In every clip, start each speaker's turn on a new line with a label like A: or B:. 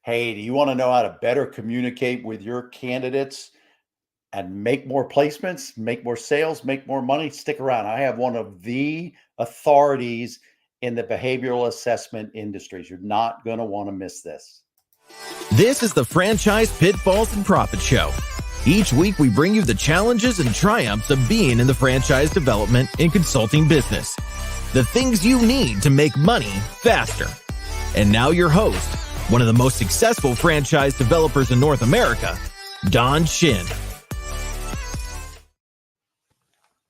A: Hey, do you want to know how to better communicate with your candidates and make more placements, make more sales, make more money? Stick around. I have one of the authorities in the behavioral assessment industries. You're not going to want to miss this.
B: This is the Franchise Pitfalls and Profit Show. Each week, we bring you the challenges and triumphs of being in the franchise development and consulting business. The things you need to make money faster. And now your host, one of the most successful franchise developers in North America, Don Shin.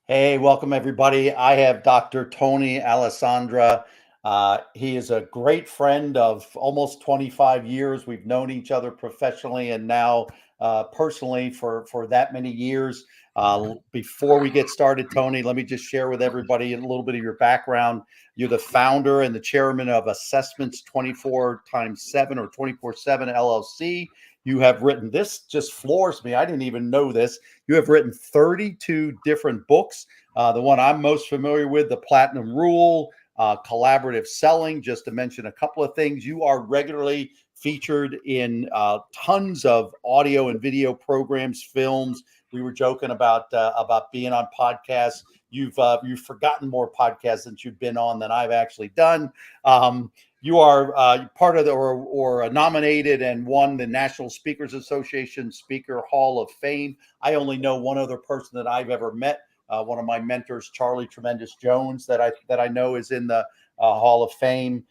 A: Hey, welcome everybody. I have Dr. Tony Allessandra. He is a great friend of almost 25 years. We've known each other professionally and now personally for that many years. Before we get started, Tony, let me just share with everybody a little bit of your background. You're the founder and the chairman of Assessments 24x7 or 24/7 LLC. You have written, this just floors me. I didn't even know this. You have written 32 different books. The one I'm most familiar with, The Platinum Rule, Collaborative Selling, just to mention a couple of things. You are regularly featured in tons of audio and video programs, films. We were joking about being on podcasts. You've forgotten more podcasts that you've been on than I've actually done. You are part of the or nominated and won the National Speakers Association Speaker Hall of Fame. I only know one other person that I've ever met. One of my mentors, Charlie Tremendous Jones, that I know is in the Hall of Fame.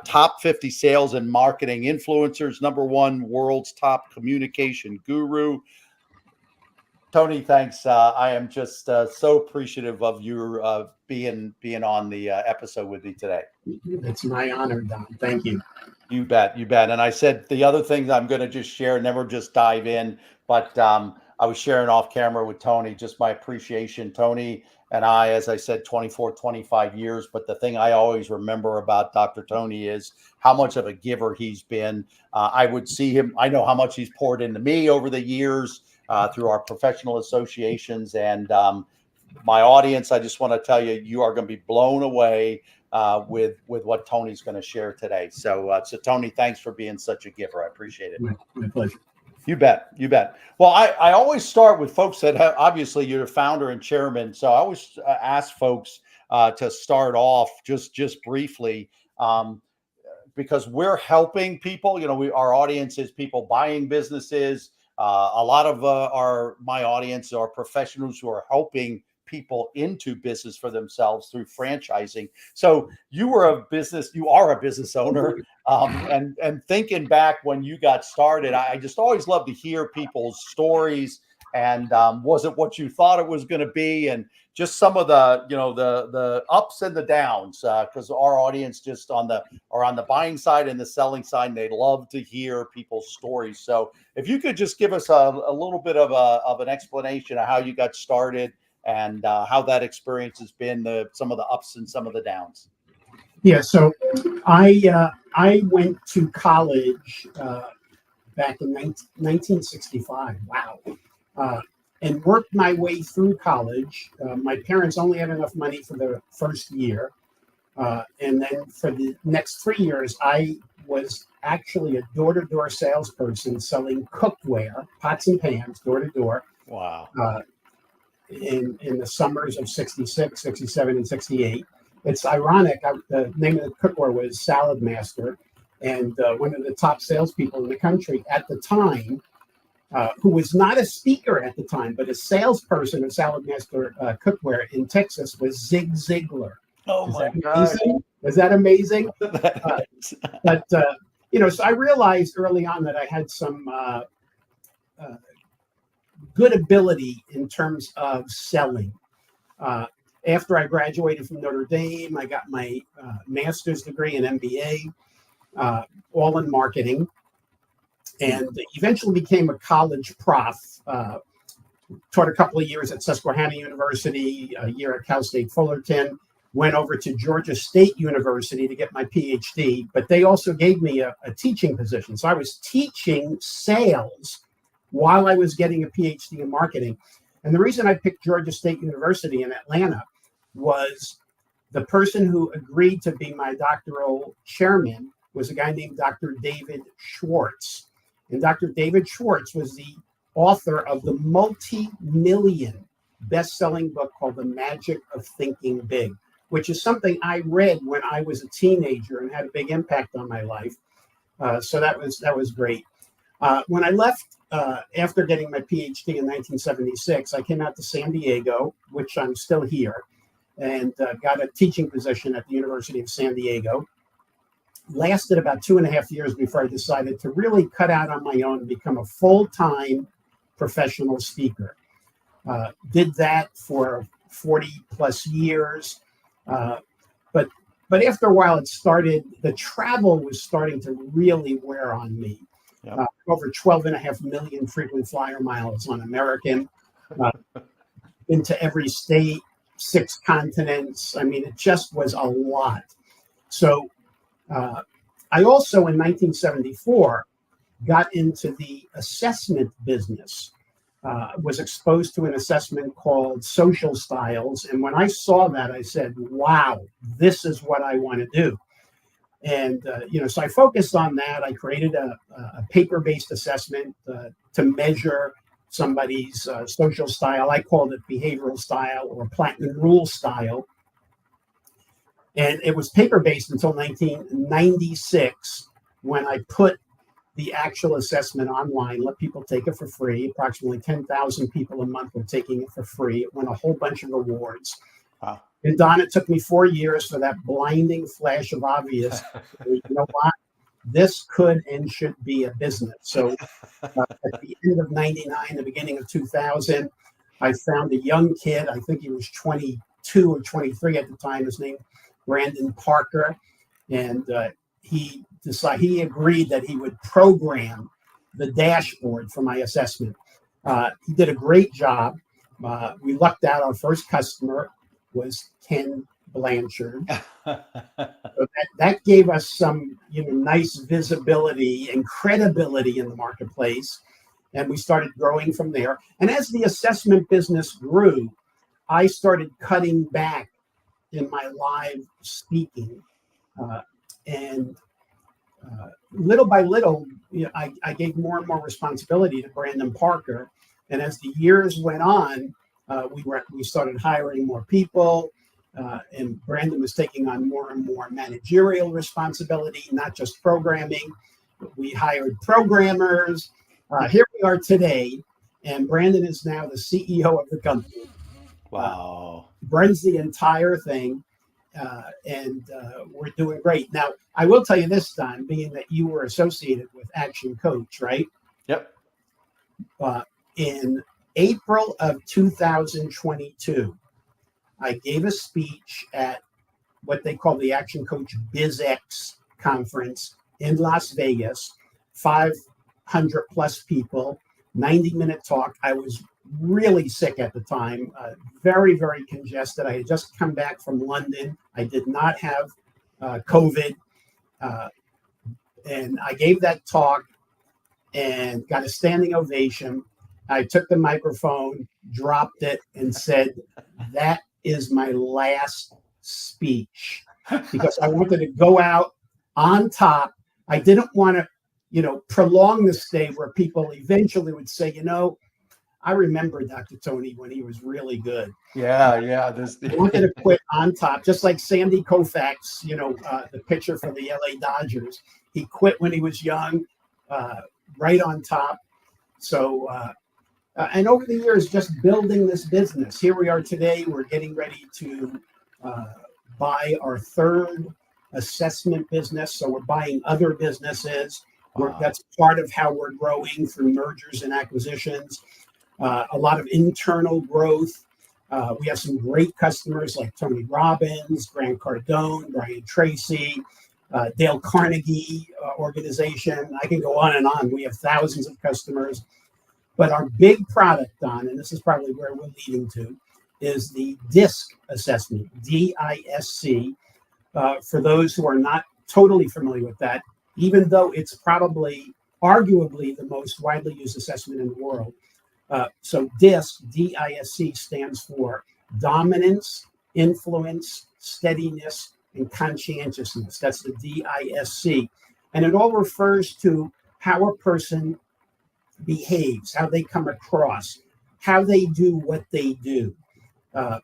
A: Top 50 sales and marketing influencers, #1 world's top communication guru. Tony, thanks. I am just so appreciative of your being on the episode with me today.
C: It's my honor, Don. Thank you.
A: You bet. And I said the other things I'm going to just share, never just dive in, but I was sharing off camera with Tony, just my appreciation. Tony and I, as I said, 25 years. But the thing I always remember about Dr. Tony is how much of a giver he's been. I would see him. I know how much he's poured into me over the years through our professional associations. And my audience, I just want to tell you, you are going to be blown away with what Tony's going to share today. So Tony, thanks for being such a giver. I appreciate it.
C: My pleasure.
A: You bet. Well, I always start with folks that have, obviously you're the founder and chairman. So I always ask folks to start off just briefly because we're helping people. You know, our audience is people buying businesses. A lot of my audience are professionals who are helping people into business for themselves through franchising. So you are a business owner. And thinking back when you got started, I just always love to hear people's stories and was it what you thought it was going to be? And just some of the ups and the downs, because our audience just are on the buying side and the selling side, and they love to hear people's stories. So if you could just give us a little bit of an explanation of how you got started and how that experience has been, some of the ups and some of the downs.
C: Yeah, so I went to college back in 1965. Wow. And worked my way through college. My parents only had enough money for the first year. And then for the next 3 years, I was actually a door-to-door salesperson selling cookware, pots and pans, door-to-door.
A: Wow.
C: In the summers of 66, 67, and 68. It's ironic. The name of the cookware was Salad Master. And one of the top salespeople in the country at the time, who was not a speaker at the time, but a salesperson of Salad Master cookware in Texas, was Zig Ziglar.
A: Oh, my God.
C: Is that amazing? But so I realized early on that I had some good ability in terms of selling. After I graduated from Notre Dame, I got my master's degree in MBA, all in marketing, and eventually became a college prof. Taught a couple of years at Susquehanna University, a year at Cal State Fullerton, went over to Georgia State University to get my PhD, but they also gave me a teaching position. So I was teaching sales while I was getting a PhD in marketing. And the reason I picked Georgia State University in Atlanta was the person who agreed to be my doctoral chairman was a guy named Dr. David Schwartz. And Dr. David Schwartz was the author of the multi-million best-selling book called The Magic of Thinking Big, which is something I read when I was a teenager and had a big impact on my life. So that was great. When I left after getting my PhD in 1976, I came out to San Diego, which I'm still here, and got a teaching position at the University of San Diego. Lasted about 2.5 years before I decided to really cut out on my own and become a full-time professional speaker. Did that for 40 plus years. But after a while, the travel was starting to really wear on me.
A: Yep.
C: Over 12.5 million frequent flyer miles on American, into every state, 6 continents. I mean, it just was a lot. So I also, in 1974, got into the assessment business. Was exposed to an assessment called social styles. And when I saw that, I said, wow, this is what I want to do. And, so I focused on that. I created a paper-based assessment to measure somebody's social style. I called it behavioral style or platinum rule style. And it was paper-based until 1996 when I put the actual assessment online, let people take it for free. Approximately 10,000 people a month were taking it for free. It won a whole bunch of awards.
A: Wow.
C: And Don, it took me 4 years for that blinding flash of obvious. You know what? This could and should be a business. So at the end of 99, the beginning of 2000, I found a young kid. I think he was 22 or 23 at the time. His name, Brandon Parker. And he agreed that he would program the dashboard for my assessment. He did a great job. We lucked out. Our first customer was Ken Blanchard. So that gave us some nice visibility and credibility in the marketplace. And we started growing from there. And as the assessment business grew, I started cutting back in my live speaking. Little by little, I gave more and more responsibility to Brandon Parker. And as the years went on, we started hiring more people, and Brandon was taking on more and more managerial responsibility, not just programming. We hired programmers. Here we are today, and Brandon is now the CEO of the company.
A: Wow.
C: Runs the entire thing. And we're doing great. Now, I will tell you this, Don, being that you were associated with Action Coach, right?
A: Yep.
C: In April of 2022, I gave a speech at what they call the Action Coach BizX conference in Las Vegas, 500 plus people, 90-minute talk. I was really sick at the time, very, very congested. I had just come back from London. I did not have COVID. And I gave that talk and got a standing ovation. I took the microphone, dropped it, and said, that is my last speech, because I wanted to go out on top. I didn't want to, prolong the stay where people eventually would say, I remember Dr. Tony when he was really good.
A: Yeah.
C: I wanted to quit on top, just like Sandy Koufax, the pitcher for the LA Dodgers. He quit when he was young, right on top. So, and over the years, just building this business. Here we are today. We're getting ready to buy our third assessment business. So we're buying other businesses. That's part of how we're growing through mergers and acquisitions. A lot of internal growth. We have some great customers like Tony Robbins, Grant Cardone, Brian Tracy, Dale Carnegie organization. I can go on and on. We have thousands of customers. But our big product, Don, and this is probably where we're leading to, is the DISC assessment, D-I-S-C. For those who are not totally familiar with that, even though it's probably arguably the most widely used assessment in the world. So DISC, D-I-S-C, stands for dominance, influence, steadiness, and conscientiousness. That's the DISC. And it all refers to how a person behaves, how they come across, how they do what they do. Uh,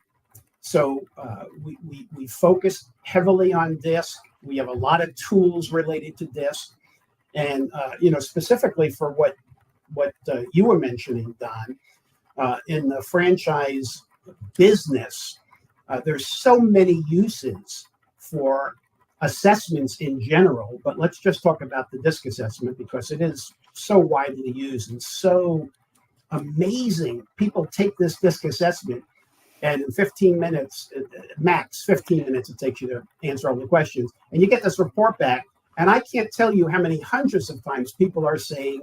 C: we focus heavily on DISC. We have a lot of tools related to DISC. And, specifically for what you were mentioning, Don, in the franchise business, there's so many uses for assessments in general, but let's just talk about the DISC assessment because it is so widely used and so amazing. People take this DISC assessment, and in 15 minutes, max 15 minutes, it takes you to answer all the questions, and you get this report back. And I can't tell you how many hundreds of times people are saying,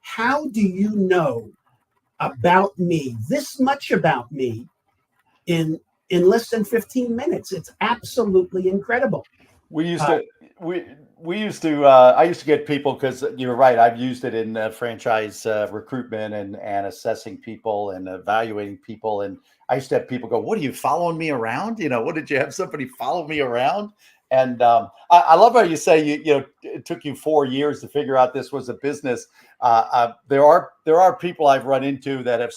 C: how do you know about me, this much about me, in less than 15 minutes? It's absolutely incredible.
A: We used to, we used to, I used to get people, because you're right, I've used it in franchise recruitment and assessing people and evaluating people. And I used to have people go, what, are you following me around? What, did you have somebody follow me around? And I love how you say, it took you 4 years to figure out this was a business. There are people I've run into that have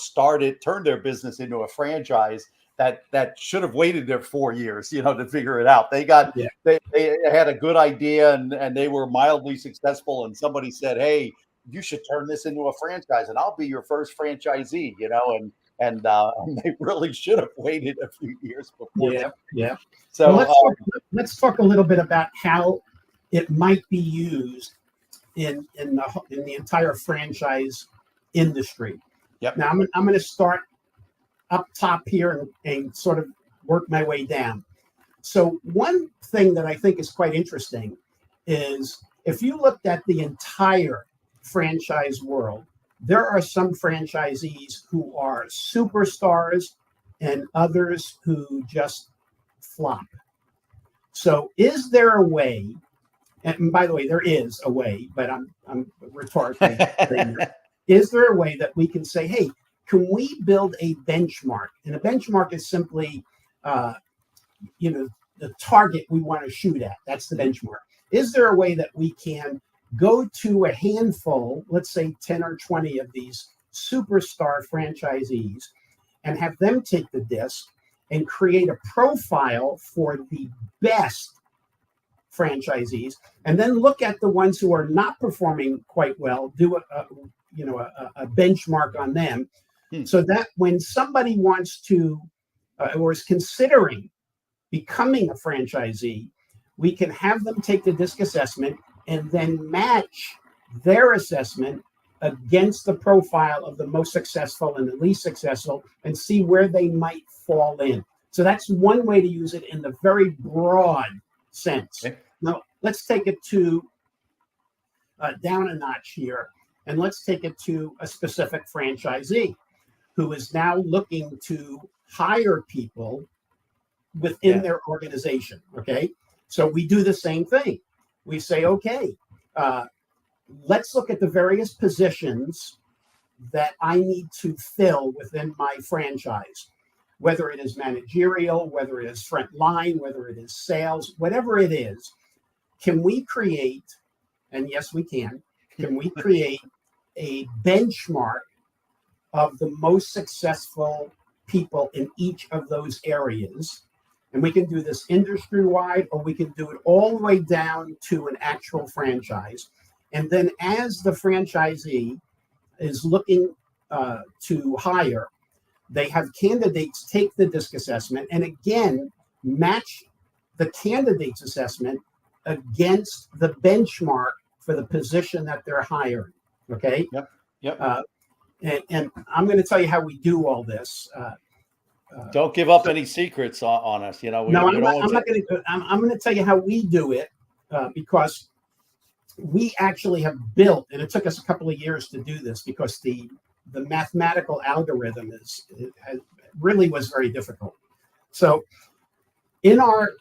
A: turned their business into a franchise that should have waited their 4 years, to figure it out. They had a good idea and they were mildly successful. And somebody said, hey, you should turn this into a franchise and I'll be your first franchisee, and they really should have waited a few years before.
C: Yeah.
A: So
C: well, let's talk a little bit about how it might be used in the entire franchise industry.
A: Yep.
C: Now I'm going to start up top here and sort of work my way down. So one thing that I think is quite interesting is if you looked at the entire franchise world, there are some franchisees who are superstars and others who just flop. So is there a way, and by the way, there is a way, but I'm rhetorically saying there, is there a way that we can say, hey, can we build a benchmark? And a benchmark is simply, the target we want to shoot at. That's the benchmark. Is there a way that we can go to a handful, let's say 10 or 20 of these superstar franchisees and have them take the DISC and create a profile for the best franchisees, and then look at the ones who are not performing quite well, do a benchmark on them, so that when somebody wants to or is considering becoming a franchisee, we can have them take the DISC assessment and then match their assessment against the profile of the most successful and the least successful and see where they might fall in. So that's one way to use it in the very broad sense. Okay. Now, let's take it to down a notch here, and let's take it to a specific franchisee who is now looking to hire people within their organization, okay? So we do the same thing. We say, okay, let's look at the various positions that I need to fill within my franchise, whether it is managerial, whether it is front line, whether it is sales, whatever it is. Can we create, and yes, we can we create a benchmark of the most successful people in each of those areas? And we can do this industry-wide, or we can do it all the way down to an actual franchise. And then as the franchisee is looking to hire, they have candidates take the DISC assessment and again, match the candidate's assessment against the benchmark for the position that they're hiring. Okay.
A: Yep.
C: And I'm going to tell you how we do all this.
A: Don't give up any secrets on us. I'm
C: not going to. I'm going to tell you how we do it because we actually have built, and it took us a couple of years to do this because the mathematical algorithm really was very difficult. So, in our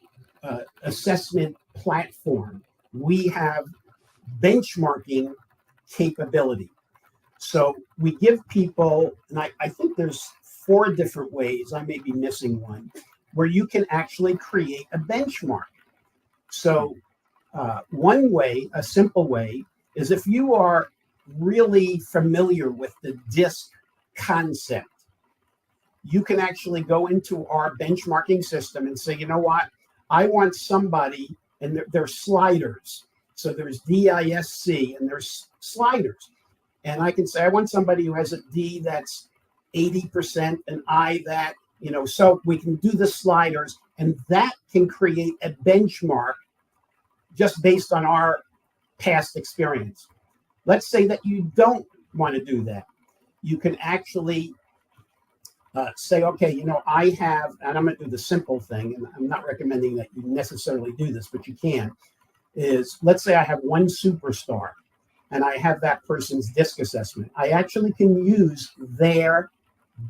C: assessment platform, we have benchmarking capability. So we give people, and I think there's 4 different ways, I may be missing one, where you can actually create a benchmark. So One way, a simple way, is if you are really familiar with the DISC concept, you can actually go into our benchmarking system and say, you know what, I want somebody, and there's sliders. So there's DISC and there's sliders. And I can say, I want somebody who has a D that's 80%, an I that, so we can do the sliders, and that can create a benchmark just based on our past experience. Let's say that you don't want to do that. You can actually say, okay, I have, and I'm going to do the simple thing, and I'm not recommending that you necessarily do this, but you can, is let's say I have one superstar and I have that person's DISC assessment. I actually can use their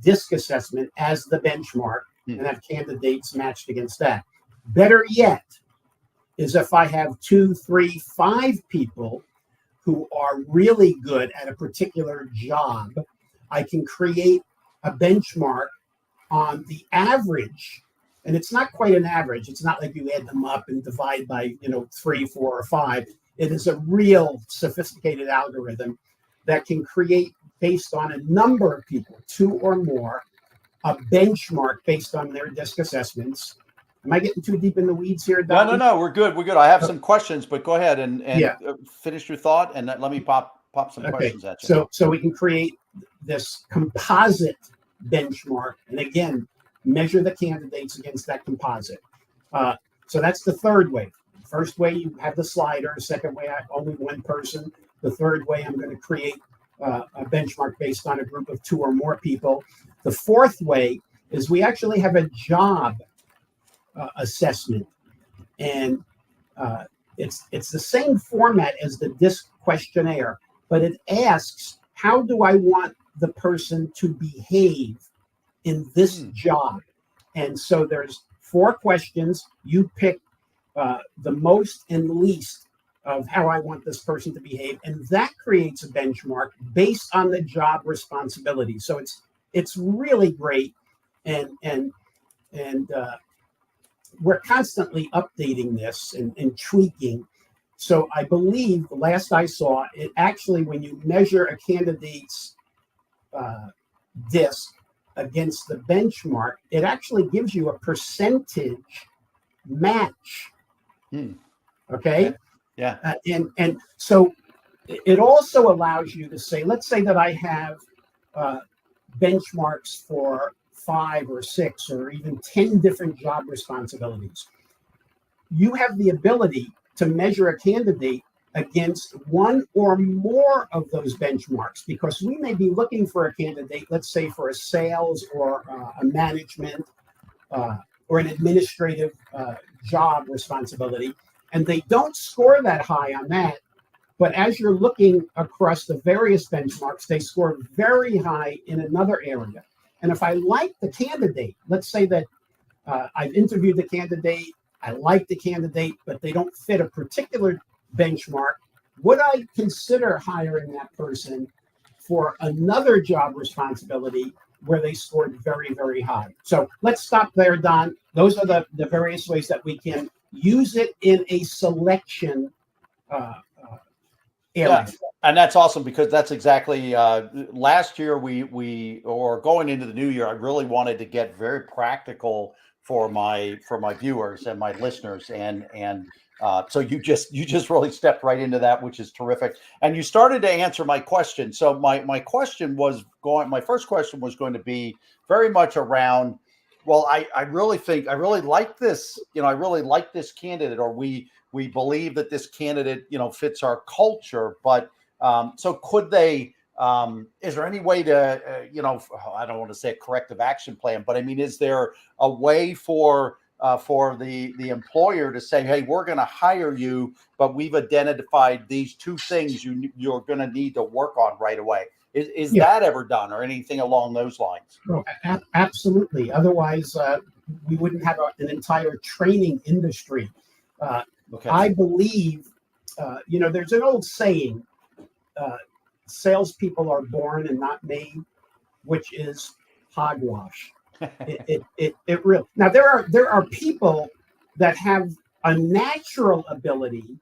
C: DISC assessment as the benchmark and have candidates matched against that. Better yet is if I have 2, 3, 5 people who are really good at a particular job, I can create a benchmark on the average. And it's not quite an average. It's not like you add them up and divide by, 3, 4, or 5. It is a real sophisticated algorithm that can create, based on a number of people, 2 or more, a benchmark based on their DISC assessments. Am I getting too deep in the weeds here, Don?
A: No. We're good. I have some questions, but go ahead and finish your thought, and let me pop some questions at you.
C: So we can create this composite benchmark, and again, measure the candidates against that composite. So that's the third way. First way, you have the slider. Second way, I have only one person. The third way, I'm going to create a benchmark based on a group of 2 or more people. The fourth way is we actually have a job assessment, and it's the same format as the DISC questionnaire, but it asks, how do I want the person to behave in this job? And so there's 4 questions. You pick the most and least of how I want this person to behave, and that creates a benchmark based on the job responsibility. So it's really great, and we're constantly updating this and tweaking. So I believe the last I saw, it actually, when you measure a candidate's DISC against the benchmark, it actually gives you a percentage match. Okay.
A: Yeah.
C: And so it also allows you to say, let's say that I have benchmarks for 5 or 6 or even 10 different job responsibilities. You have the ability to measure a candidate against one or more of those benchmarks, because we may be looking for a candidate, let's say for a sales or a management or an administrative job responsibility, and they don't score that high on that. But as you're looking across the various benchmarks, they score very high in another area. And if I like the candidate, let's say that I've interviewed the candidate, I like the candidate, but they don't fit a particular benchmark, would I consider hiring that person for another job responsibility where they scored very, very high? So let's stop there, Don. Those are the various ways that we can use it in a selection area.
A: Yeah, and that's awesome, because that's exactly last year or going into the new year, I really wanted to get very practical for my viewers and my listeners, and so you just really stepped right into that, which is terrific. And you started to answer my question. So my first question was going to be very much around, well, I really like this, I really like this candidate, or we believe that this candidate, fits our culture, but so could they, is there any way to, I don't want to say a corrective action plan, but I mean, is there a way for the employer to say, hey, we're going to hire you, but we've identified these 2 things you're going to need to work on right away? Is that ever done, or anything along those lines?
C: Oh, absolutely. Otherwise, we wouldn't have an entire training industry.
A: Okay.
C: I believe, there's an old saying, salespeople are born and not made, which is hogwash. It really. Now there are people that have a natural ability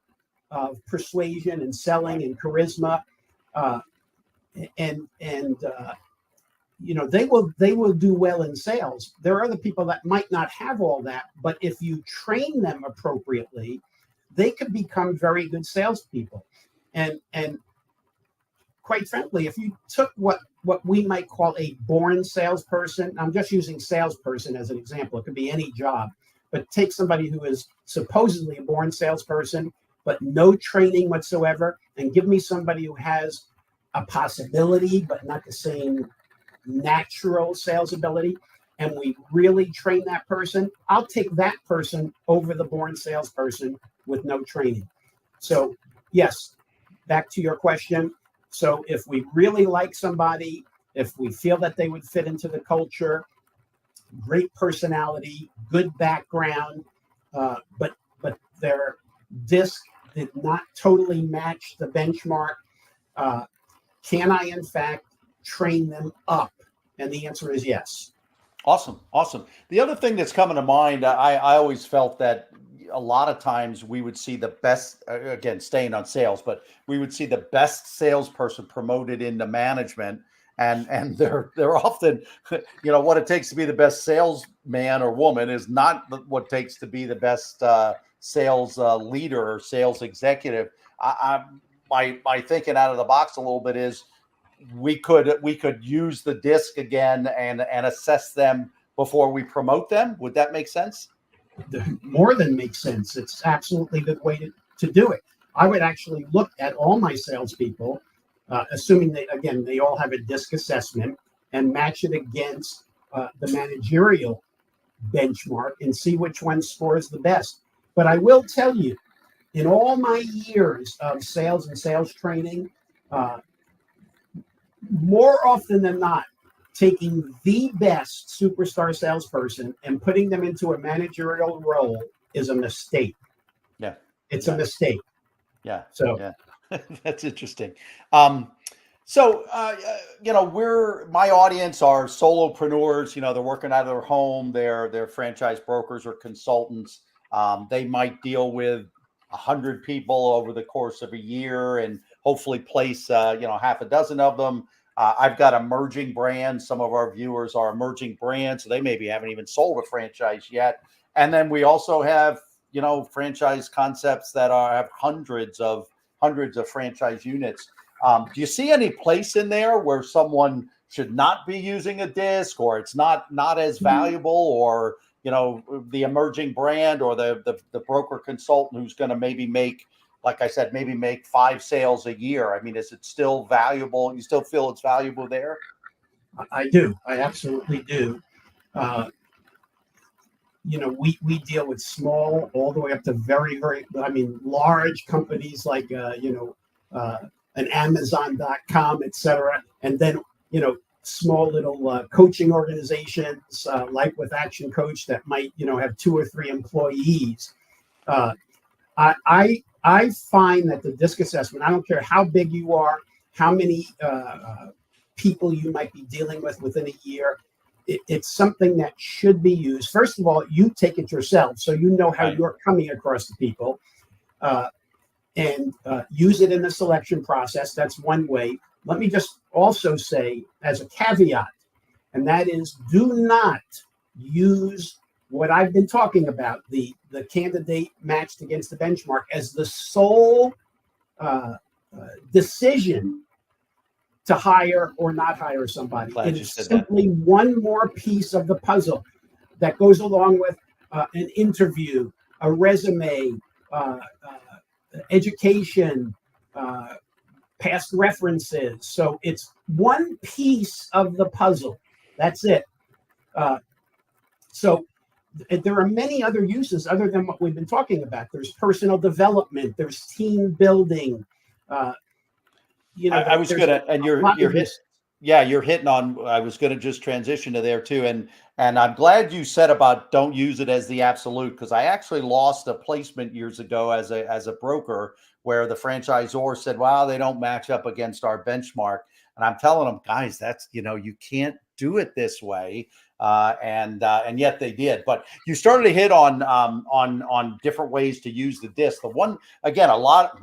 C: of persuasion and selling and charisma, and they will do well in sales. There are other people that might not have all that, but if you train them appropriately, they could become very good salespeople. And quite frankly, if you took what we might call a born salesperson, I'm just using salesperson as an example, it could be any job, but take somebody who is supposedly a born salesperson, but no training whatsoever, and give me somebody who has a possibility, but not the same natural sales ability, and we really train that person, I'll take that person over the born salesperson with no training. So yes, back to your question. So if we really like somebody, if we feel that they would fit into the culture, great personality, good background, but their disc did not totally match the benchmark, can I in fact train them up? And the answer is yes.
A: Awesome. The other thing that's coming to mind, I always felt that a lot of times we would see the best, again, staying on sales, but we would see the best salesperson promoted into management, and they're often, what it takes to be the best salesman or woman is not what it takes to be the best sales leader or sales executive. My thinking out of the box a little bit is we could use the disc again and assess them before we promote them. Would that make sense?
C: More than makes sense. It's absolutely the way to do it. I would actually look at all my salespeople, assuming they all have a disc assessment, and match it against the managerial benchmark and see which one scores the best. But I will tell you, in all my years of sales and sales training, more often than not, taking the best superstar salesperson and putting them into a managerial role is a mistake.
A: Yeah.
C: It's a mistake.
A: Yeah.
C: So
A: yeah. That's interesting. My audience are solopreneurs, they're working out of their home, they're franchise brokers or consultants. They might deal with 100 people over the course of a year and hopefully place, half a dozen of them. I've got emerging brands. Some of our viewers are emerging brands, so they maybe haven't even sold a franchise yet. And then we also have, franchise concepts that have hundreds of franchise units. Do you see any place in there where someone should not be using a disc, or it's not as valuable, or the emerging brand or the broker consultant who's going to maybe make, like I said, maybe make 5 sales a year? I mean, is it still valuable? You still feel it's valuable there?
C: I do. I absolutely do. We deal with small all the way up to very, very, large companies like, an Amazon.com, et cetera. And then, small little coaching organizations like with Action Coach that might, have 2 or 3 employees. I find that the disc assessment, I don't care how big you are, how many people you might be dealing with within a year, it's something that should be used. First of all, you take it yourself, so you know how you're coming across the people, and use it in the selection process. That's one way. Let me just also say, as a caveat, and that is, do not use what I've been talking about, the candidate matched against the benchmark, as the sole decision to hire or not hire somebody. It is simply one more piece of the puzzle that goes along with an interview, a resume, education, past references. So it's one piece of the puzzle. That's it. So there are many other uses other than what we've been talking about. There's personal development. There's team building. I was gonna, and you're
A: hitting on. I was gonna just transition to there too, and I'm glad you said about don't use it as the absolute, because I actually lost a placement years ago as a broker where the franchisor said, "Wow, they don't match up against our benchmark," and I'm telling them, guys, that's you can't do it this way. And yet they did. But you started to hit on different ways to use the disc. The one, again,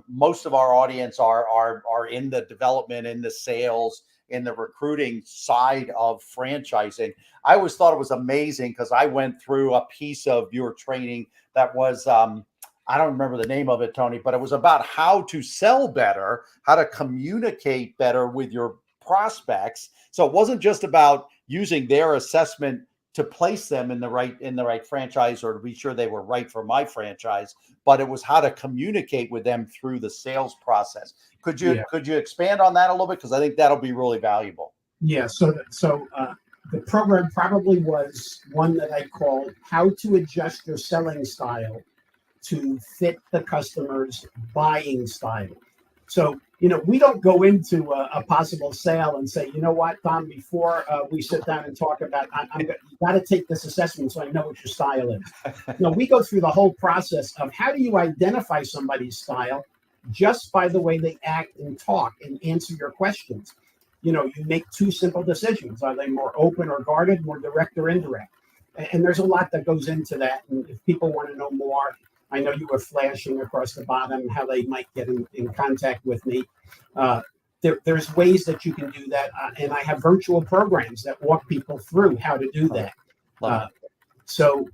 A: most of our audience are in the development, in the sales, in the recruiting side of franchising. I always thought it was amazing because I went through a piece of your training that was I don't remember the name of it, Tony, but it was about how to sell better, how to communicate better with your prospects. So it wasn't just about using their assessment to place them in the right franchise or to be sure they were right for my franchise, but it was how to communicate with them through the sales process. Could you expand on that a little bit? Because I think that'll be really valuable.
C: Yeah. So the program probably was one that I called "How to Adjust Your Selling Style to Fit the Customer's Buying Style." So, we don't go into a possible sale and say, you know what, Tom, before we sit down and talk about, you got to take this assessment so I know what your style is. No, we go through the whole process of how do you identify somebody's style just by the way they act and talk and answer your questions. You make two simple decisions. Are they more open or guarded, more direct or indirect? And there's a lot that goes into that. And if people want to know more, I know you were flashing across the bottom how they might get in contact with me. There's ways that you can do that. And I have virtual programs that walk people through how to do that. So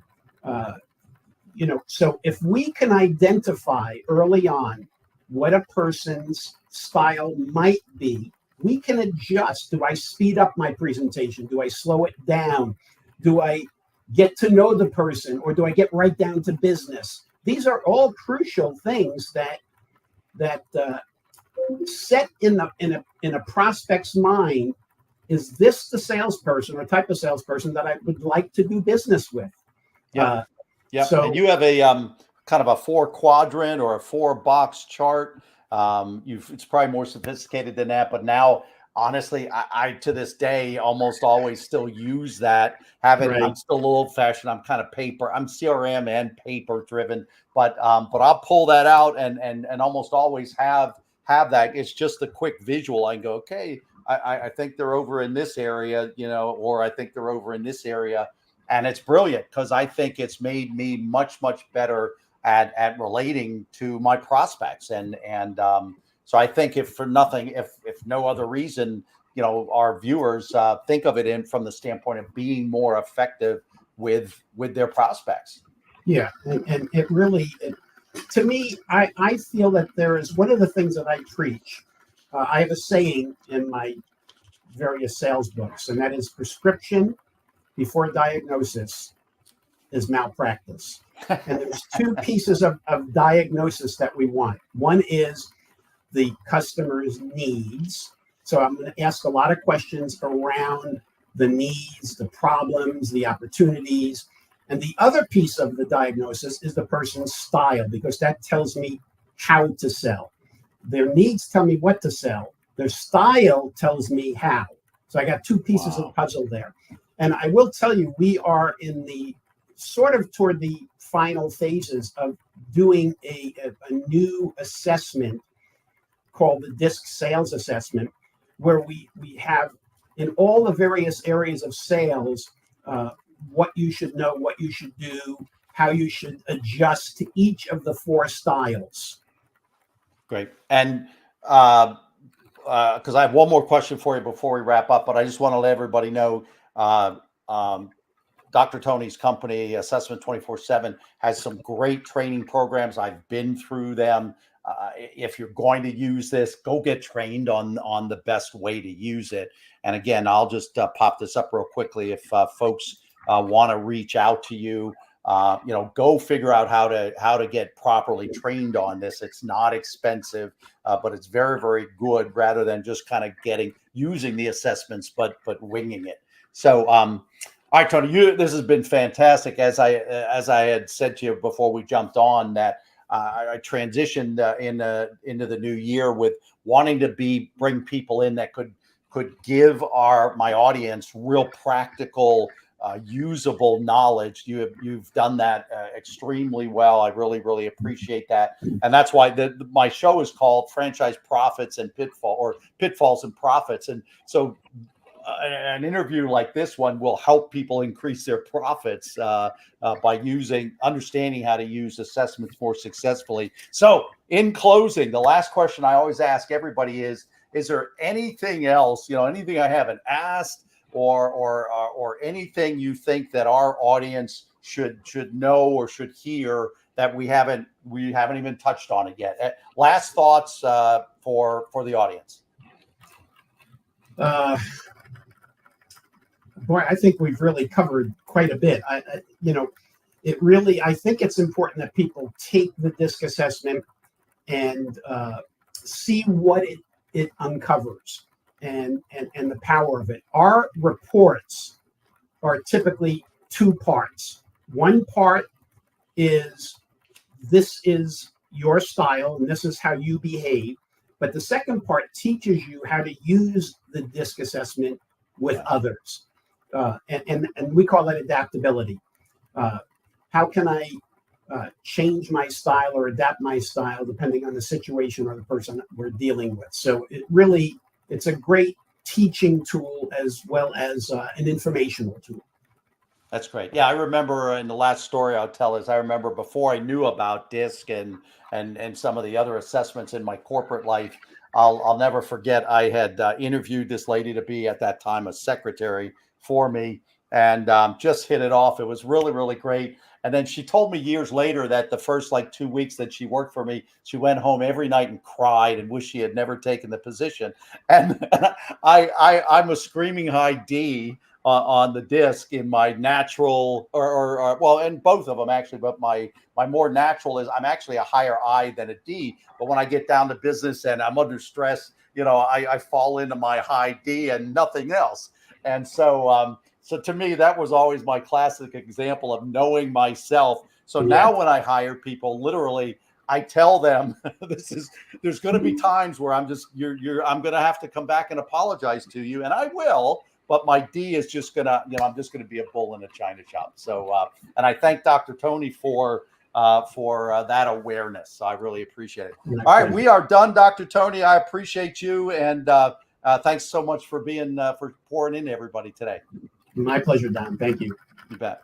C: if we can identify early on what a person's style might be, we can adjust. Do I speed up my presentation? Do I slow it down? Do I get to know the person, or do I get right down to business? These are all crucial things that set in a prospect's mind. Is this the salesperson or type of salesperson that I would like to do business with?
A: Yeah. So, and you have a kind of a 4-quadrant or a 4-box chart. It's probably more sophisticated than that, but now, honestly, I to this day almost always still use that.
C: Right.
A: I'm still a little old fashioned. I'm kind of paper. I'm CRM and paper driven, but I'll pull that out and almost always have that. It's just a quick visual. I can go, okay, I think they're over in this area, or I think they're over in this area, and it's brilliant because I think it's made me much better at relating to my prospects and so I think if for nothing, if no other reason, our viewers think of it from the standpoint of being more effective with their prospects.
C: Yeah, and it really, to me, I feel that there is one of the things that I preach. I have a saying in my various sales books, and that is prescription before diagnosis is malpractice. And there's two pieces of diagnosis that we want. One is the customer's needs. So I'm going to ask a lot of questions around the needs, the problems, the opportunities. And the other piece of the diagnosis is the person's style, because that tells me how to sell. Their needs tell me what to sell. Their style tells me how. So I got two pieces of the puzzle there. And I will tell you, we are in the sort of toward the final phases of doing a new assessment called the DISC sales assessment, where we have in all the various areas of sales, what you should know, what you should do, how you should adjust to each of the 4 styles.
A: Great. And because I have one more question for you before we wrap up, but I just want to let everybody know Dr. Tony's company, Assessment 24/7, has some great training programs. I've been through them. If you're going to use this, go get trained on the best way to use it. And again, I'll just pop this up real quickly. If folks want to reach out to you, go figure out how to get properly trained on this. It's not expensive, but it's very, very good rather than just kind of using the assessments, but winging it. So, all right, Tony, this has been fantastic. As I had said to you before we jumped on, that I transitioned into the new year with wanting to bring people in that could give my audience real practical, usable knowledge. You've done that extremely well. I really, really appreciate that, and that's why my show is called Franchise Profits and Pitfalls and Profits. And so an interview like this one will help people increase their profits by understanding how to use assessments more successfully. So in closing, the last question I always ask everybody is there anything else, anything I haven't asked or anything you think that our audience should know or should hear that we haven't even touched on it yet? Last thoughts for the audience.
C: Boy, I think we've really covered quite a bit. I think it's important that people take the DISC assessment and see what it uncovers and the pour of it. Our reports are typically two parts. One part is, this is your style and this is how you behave. But the second part teaches you how to use the DISC assessment with others. And we call that adaptability. How can I change my style or adapt my style depending on the situation or the person that we're dealing with? So it's a great teaching tool as well as an informational tool.
A: That's great. Yeah, I remember in the last story I'll tell is I remember before I knew about DISC and some of the other assessments in my corporate life, I'll never forget I had interviewed this lady to be at that time a secretary for me and just hit it off. It was really, really great. And then she told me years later that the first 2 weeks that she worked for me, she went home every night and cried and wished she had never taken the position. And I'm a screaming high D on the DISC in my natural well, and both of them actually, but my more natural is I'm actually a higher I than a D. But when I get down to business and I'm under stress, I fall into my high D and nothing else. And so to me, that was always my classic example of knowing myself. So now when I hire people, literally, I tell them there's going to be times where I'm going to have to come back and apologize to you, and I will. But my D is just gonna, I'm just gonna be a bull in a china shop. So, and I thank Dr. Tony for that awareness. I really appreciate it. All right, we are done, Dr. Tony. I appreciate you, and thanks so much for for pouring into everybody today.
C: My pleasure, Don. Thank you.
A: You bet.